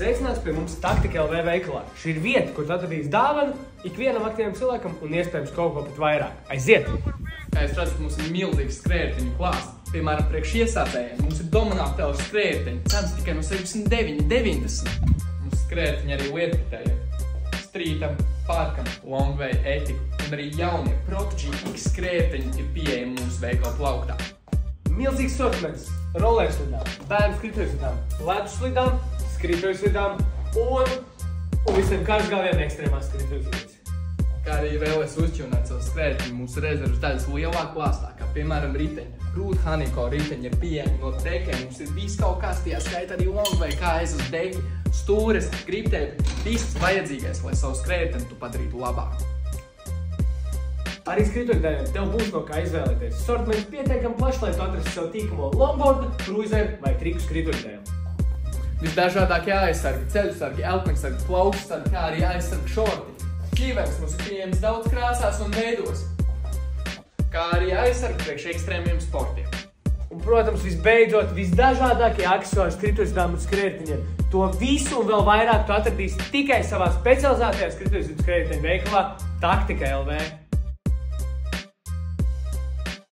Sveicināts pie mums Taktika LV veikalā. Šī ir vieta, kur tu atradīsi dāvanu ikvienam aktīvam cilvēkam un iespējams kaut ko pat vairāk. Aiziet! Kā jūs redzat, mums ir milzīgs skrējēju klāsts. Piemēram, priekš iesācējiem mums ir Dominators skrējēji. Cenas tikai no 69,90. Mums skrējēji arī lietpratējiem. Streetam, parkam, Longway, Etiku un arī jaunie Protege X skrējēji ir pieejami mūsu veikala plauktā. Milzīgs sortiments rollerslidām, bērnu skrituļslidām, ledus slidām, skrituļslidām un visiem karstgāviem ekstrēmās skrituļslidas. Kā arī vēlies uzķunāt savu skrējēju, mūsu rezervas daļas lielāk klāstā, kā piemēram riteņi. Root Honeyco riteņi ir pieejami no dekiem, mums ir viss kaut kas, tajā skaitā arī Longway, kājas uz deki, stūres, griptēji, viss vajadzīgais, lai savu skrējēju tu padarītu labāku. Arī skrituļdaļiem tev būs no kā izvēlēties. Sortiments pietiekami plašs, lai tu atrastu sev tīkamo longboardu, cruiseru vai triku skrituļdaļiem. Visdažādākie aizsargi, ceļusargi, elkoņsargi, plaukstsargi, kā arī aizsargi šorti. Ķīvers mums ir pieejams daudz krāsās un veidos, kā arī aizsargi priekš ekstrēmiem sportiem. Un, protams, visbeidzot, visdažādākie aksesuāri skrituļslidām un skrējējiņiem. To visu un vēl vairāk tu atradīsi tikai savā specializētajā skrituļslidu skrējējiņu veikalā Taktika LV.